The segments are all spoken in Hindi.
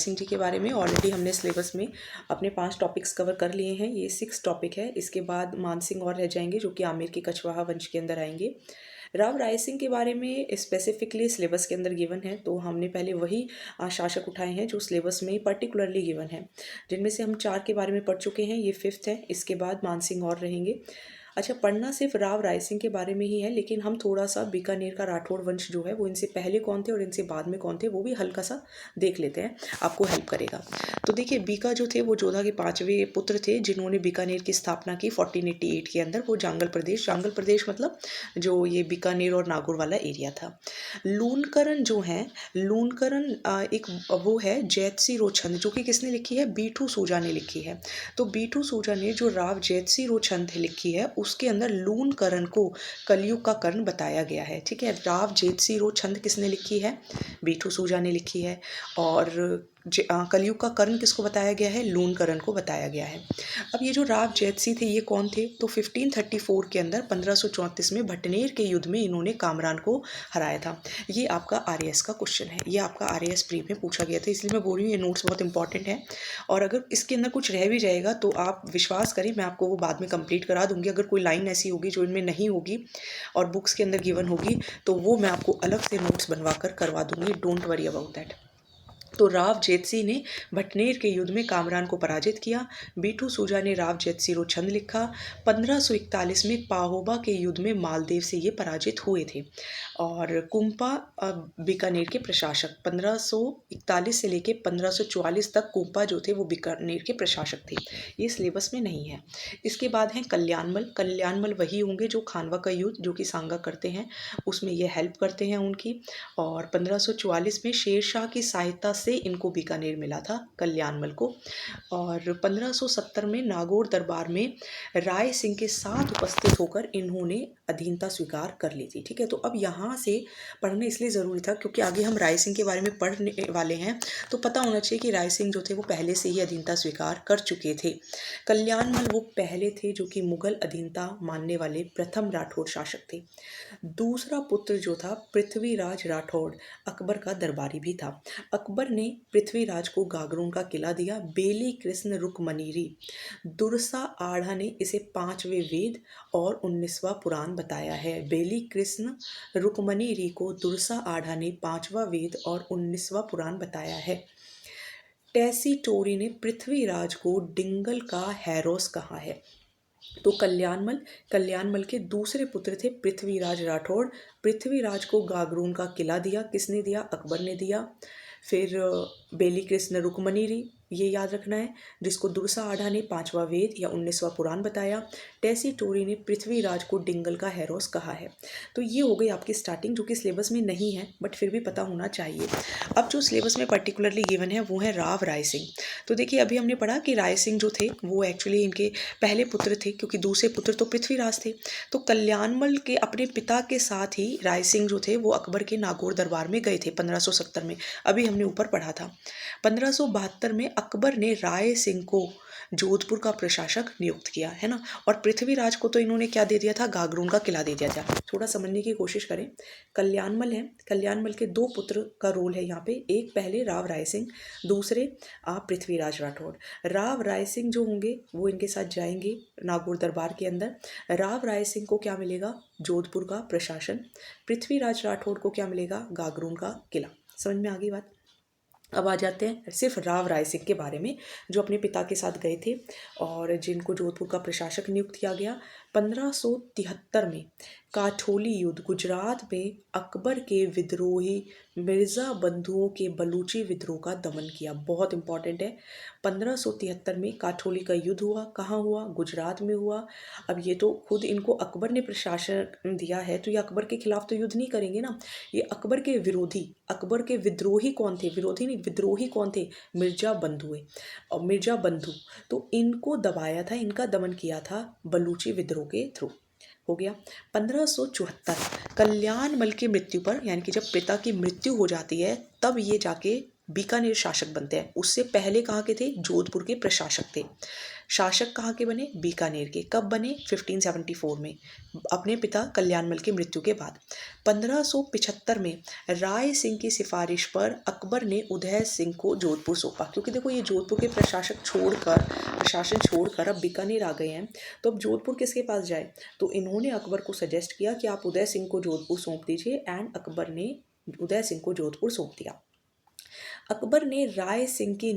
सिंह जी के बारे में ऑलरेडी हमने सिलेबस में अपने 5 टॉपिक्स कवर कर लिए हैं। ये 6 टॉपिक है। इसके बाद मान सिंह और रह जाएंगे जो कि आमेर के कछवाहा वंश के अंदर आएंगे। राव राय सिंह के बारे में स्पेसिफिकली सिलेबस के अंदर गिवन है, तो हमने पहले वही शासक उठाए हैं जो सिलेबस में पर्टिकुलरली गिवन है, जिनमें से हम 4 के बारे में पढ़ चुके हैं। ये 5th है। इसके बाद मान सिंह और रहेंगे। अच्छा, पढ़ना सिर्फ राव राय सिंह के बारे में ही है, लेकिन हम थोड़ा सा बीकानेर का राठौड़ वंश जो है वो इनसे पहले कौन थे और इनसे बाद में कौन थे वो भी हल्का सा देख लेते हैं, आपको हेल्प करेगा। तो देखिए, बीका जो थे वो जोधा के 5वें पुत्र थे जिन्होंने बीकानेर की स्थापना की 1488 के अंदर। वो जांगल प्रदेश मतलब जो ये बीकानेर और नागौर वाला एरिया था। लूनकरण जो है, लूनकरण एक वो है जैतसी रोछंद, जो कि किसने लिखी है? बीठू सूजा ने लिखी है। तो बीठू सूजा ने जो राव जैतसी रोछंद लिखी है उसके अंदर लूनकरण को कलयुग का कर्ण बताया गया है। ठीक है, राव जैतसी रोछंद किसने लिखी है? बीठू सूजा ने लिखी है। और कलयुग का कर्ण किसको बताया गया है? लूनकरण को बताया गया है। अब ये जो राव जैतसी थे ये कौन थे? तो 1534 के अंदर 1534 में भटनेर के युद्ध में इन्होंने कामरान को हराया था। ये आपका आरएएस का क्वेश्चन है, ये आपका आरएएस प्री में पूछा गया था, इसलिए मैं बोल रही हूँ ये नोट्स बहुत इंपॉर्टेंट है। और अगर इसके अंदर कुछ रह भी जाएगा तो आप विश्वास करें, मैं आपको वो बाद में कंप्लीट करा दूंगी। अगर कोई लाइन ऐसी होगी जो इनमें नहीं होगी और बुक्स के अंदर गिवन होगी तो वो मैं आपको अलग से नोट्स बनवा कर करवा दूंगी। Don't worry about that. तो राव जैतसी ने भटनेर के युद्ध में कामरान को पराजित किया। बीठू सूजा ने राव जैतसी रोछंद लिखा। 1541 में पाहोबा के युद्ध में मालदेव से ये पराजित हुए थे। और कुंपा बीकानेर के प्रशासक 1541 से लेके 1544 तक कुंपा जो थे वो बीकानेर के प्रशासक थे। ये सिलेबस में नहीं है। इसके बाद हैं कल्याणमल वही होंगे जो खानवा का युद्ध जो कि सांगा करते हैं उसमें ये हेल्प करते हैं उनकी। और 1544 में शेरशाह की सहायता से इनको बीकानेर मिला था कल्याणमल को। और 1570 में नागौर दरबार में राय सिंह के साथ उपस्थित होकर इन्होंने अधीनता स्वीकार कर ली थी। ठीक है, तो अब यहाँ से पढ़ना इसलिए ज़रूरी था क्योंकि आगे हम राय सिंह के बारे में पढ़ने वाले हैं, तो पता होना चाहिए कि राय सिंह जो थे वो पहले से ही अधीनता स्वीकार कर चुके थे। कल्याणमल वो पहले थे जो कि मुगल अधीनता मानने वाले प्रथम राठौड़ शासक थे। दूसरा पुत्र जो था पृथ्वीराज राठौड़ अकबर का दरबारी भी था। अकबर ने पृथ्वीराज को गागरों का किला दिया। बेली कृष्ण रुकमनीरी दुरसा आढ़ा ने इसे 5वें वेद और 19वां पुराण बताया है। बेली कृष्ण रुकमनीरी को दुरसा आढ़ा ने 5वां वेद और 19वां पुराण बताया है। टेसी टोरी ने पृथ्वीराज को डिंगल का हैरोस कहा है। तो कल्याणमल के दूसरे पुत्र थे पृथ्वीराज राठौड़। पृथ्वीराज को गागरून का किला दिया। किसने दिया? अकबर ने दिया। फिर बेली कृष्ण रुकमनीरी, ये याद रखना है, जिसको दुरसा आढ़ा ने 5वां वेद या 19वां पुराण बताया। टेसी टोरी ने पृथ्वीराज को डिंगल का हैरोस कहा है। तो ये हो गई आपकी स्टार्टिंग, जो कि सिलेबस में नहीं है बट फिर भी पता होना चाहिए। अब जो सिलेबस में पर्टिकुलरली गिवन है वो है राव राय सिंह। तो देखिए, अभी हमने पढ़ा कि राय सिंह जो थे वो एक्चुअली इनके पहले पुत्र थे, क्योंकि दूसरे पुत्र तो पृथ्वीराज थे। तो कल्याणमल के अपने पिता के साथ ही राय सिंह जो थे वो अकबर के नागौर दरबार में गए थे 1570 में। अभी हमने ऊपर पढ़ा था। 1572 में अकबर ने राय सिंह को जोधपुर का प्रशासक नियुक्त किया, है ना। और पृथ्वीराज को तो इन्होंने क्या दे दिया था? गागरून का किला दे दिया था। थोड़ा समझने की कोशिश करें। कल्याणमल है, कल्याणमल के 2 पुत्र का रोल है यहाँ पे। एक पहले राव राय सिंह, दूसरे पृथ्वीराज राठौड़। राव राय सिंह जो होंगे वो इनके साथ जाएंगे नागौर दरबार के अंदर। राव राय सिंह को क्या मिलेगा? जोधपुर का प्रशासन। पृथ्वीराज राठौड़ को क्या मिलेगा? गागरून का किला। समझ में आ गई बात? अब आ जाते हैं सिर्फ राव राय सिंह के बारे में, जो अपने पिता के साथ गए थे और जिनको जोधपुर का प्रशासक नियुक्त किया गया। 1573 में काठोली युद्ध, गुजरात में अकबर के विद्रोही मिर्ज़ा बंधुओं के बलूची विद्रोह का दमन किया। बहुत इंपॉर्टेंट है। 1573 में काठोली का युद्ध हुआ। कहाँ हुआ? गुजरात में हुआ। अब ये तो खुद इनको अकबर ने प्रशासन दिया है, तो ये अकबर के खिलाफ तो युद्ध नहीं करेंगे ना। ये अकबर के विरोधी, अकबर के विद्रोही कौन थे? विरोधी नहीं, विद्रोही कौन थे? मिर्जा बंधु। और मिर्जा बंधु, तो इनको दबाया था, इनका दमन किया था बलूची विद्रोह के थ्रू। हो गया। 1574 कल्याणमल की मृत्यु पर, यानी कि जब पिता की मृत्यु हो जाती है तब ये जाके बीकानेर शासक बनते हैं। उससे पहले कहाँ के थे? जोधपुर के प्रशासक थे। शासक कहाँ के बने? बीकानेर के। कब बने? 1574 में, अपने पिता कल्याणमल की मृत्यु के बाद। 1575 में राय सिंह की सिफारिश पर अकबर ने उदय सिंह को जोधपुर सौंपा, क्योंकि देखो ये जोधपुर के प्रशासन छोड़कर अब बीकानेर आ गए हैं, तो अब जोधपुर किसके पास जाए? तो इन्होंने अकबर को सजेस्ट किया कि आप उदय सिंह को जोधपुर सौंप दीजिए, एंड अकबर ने उदय सिंह को जोधपुर सौंप दिया। अकबर ने राय सिंह की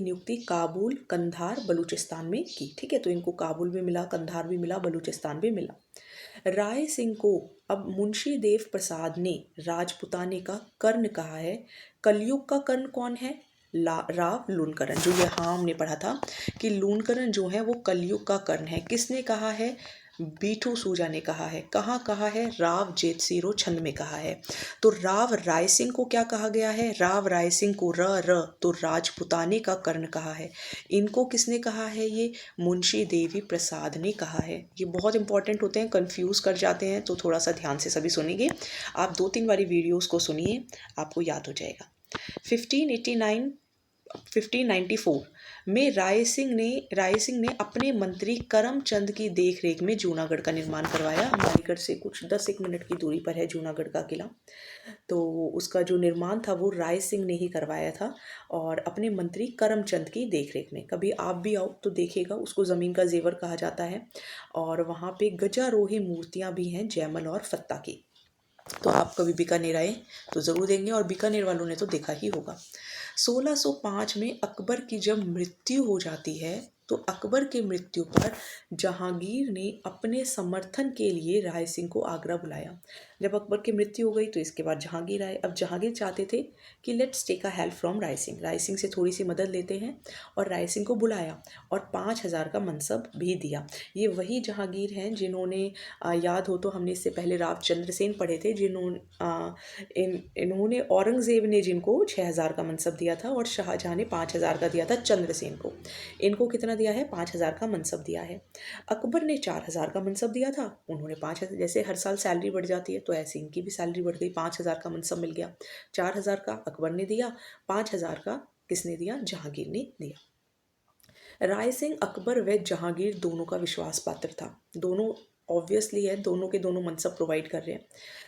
नियुक्ति काबुल, कंधार, बलूचिस्तान में की। ठीक है, तो इनको काबुल भी मिला, कंधार भी मिला, बलूचिस्तान भी मिला। राय सिंह को अब मुंशी देव प्रसाद ने राजपुताने का कर्ण कहा है। कलयुग का कर्ण कौन है? राव लूणकरण। जो यहाँ हमने पढ़ा था कि लूणकरण जो है वो कलयुग का कर्ण है। किसने कहा है? बीठू सूजा ने कहा है। कहाँ कहा है? राव जेतसीरो छंद में कहा है। तो राव राय सिंह को क्या कहा गया है? राव राय सिंह को तो राजपुताने का कर्ण कहा है। इनको किसने कहा है? ये मुंशी देवी प्रसाद ने कहा है। ये बहुत इंपॉर्टेंट होते हैं, कंफ्यूज कर जाते हैं, तो थोड़ा सा ध्यान से सभी सुनिए। आप 2-3 बारी वीडियोस को सुनिए, आपको याद हो जाएगा। 1594 में राय सिंह ने अपने मंत्री करमचंद की देखरेख में जूनागढ़ का निर्माण करवाया। हमारे घर से कुछ 10-1 मिनट की दूरी पर है जूनागढ़ का किला। तो उसका जो निर्माण था वो राय सिंह ने ही करवाया था, और अपने मंत्री करमचंद की देखरेख में। कभी आप भी आओ तो देखिएगा, उसको ज़मीन का जेवर कहा जाता है, और वहाँ पे गजारोही मूर्तियाँ भी हैं जयमल और फत्ता की। तो आप कभी बीकानेर आए तो ज़रूर देंगे, और बीकानेर वालों ने तो देखा ही होगा। 1605 में अकबर की जब मृत्यु हो जाती है, तो अकबर की मृत्यु पर जहांगीर ने अपने समर्थन के लिए राय सिंह को आगरा बुलाया। जब अकबर की मृत्यु हो गई तो इसके बाद जहांगीर आए। अब जहांगीर चाहते थे कि let's take a help from Rai Singh से थोड़ी सी मदद लेते हैं, और राय सिंह को बुलाया और 5000 का मनसब भी दिया। ये वही जहांगीर हैं जिन्होंने याद हो तो हमने इससे पहले रावचंद्र सेन पढ़े थे, इन्होंने औरंगजेब ने जिनको 6000 का मनसब दिया था, और शाहजहाँ ने 5000 का दिया था चंद्रसेन को। इनको कितना दिया है? 5000 का मनसब दिया है। अकबर ने 4000 का मनसब दिया था, उन्होंने 5000। जैसे हर साल सैलरी बढ़ जाती है, तो ऐसे इनकी भी सैलरी बढ़ गई, 5000 का मनसब मिल गया। 4000 का अकबर ने दिया, 5000 का किसने दिया? जहांगीर ने दिया। राय सिंह अकबर व जहांगीर दोनों का विश्वास पात्र था। दोनों ऑब्वियसली है, दोनों के दोनों मनसब प्रोवाइड कर रहे हैं।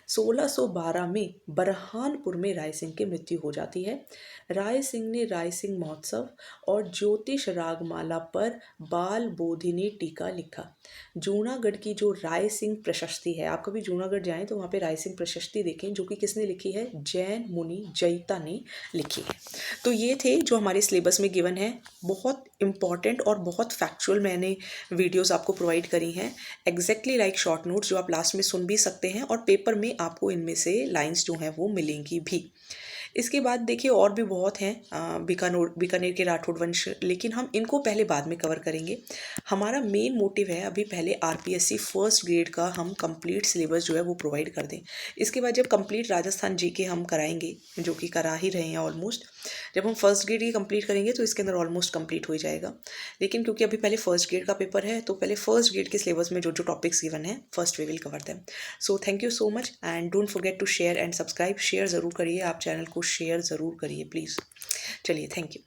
1612 में बरहानपुर में राय सिंह की मृत्यु हो जाती है। राय सिंह ने राय सिंह महोत्सव और ज्योतिष रागमाला पर बाल बोधिनी टीका लिखा। जूनागढ़ की जो राय सिंह प्रशस्ति है, आप कभी जूनागढ़ जाएं तो वहाँ पे राय सिंह प्रशस्ति देखें, जो कि किसने लिखी है? जैन मुनि जयिता ने लिखी है। तो ये थे जो हमारे सिलेबस में गिवन है। बहुत इंपॉर्टेंट और बहुत फैक्चुअल मैंने वीडियोस आपको प्रोवाइड करी हैं, एग्जैक्टली लाइक शॉर्ट नोट्स, जो आप लास्ट में सुन भी सकते हैं, और पेपर में आपको इनमें से लाइंस जो हैं वो मिलेंगी भी। इसके बाद देखिए और भी बहुत हैं बीकानेर के राठौड़ वंश, लेकिन हम इनको पहले बाद में कवर करेंगे। हमारा मेन मोटिव है अभी पहले आरपीएससी फर्स्ट ग्रेड का हम कंप्लीट सिलेबस जो है वो प्रोवाइड कर दें। इसके बाद जब कंप्लीट राजस्थान जीके हम कराएंगे, जो कि करा ही रहे हैं ऑलमोस्ट, जब हम फर्स्ट ग्रेड की कंप्लीट करेंगे तो इसके अंदर ऑलमोस्ट कंप्लीट हो जाएगा। लेकिन क्योंकि अभी पहले फर्स्ट ग्रेड का पेपर है, तो पहले फर्स्ट ग्रेड के सिलेबस में जो जो टॉपिक्स गिवन है first we will cover them. So thank you so much, and don't forget to share and subscribe. Share ज़रूर करिए, आप चैनल को शेयर ज़रूर करिए प्लीज़। चलिए, थैंक यू।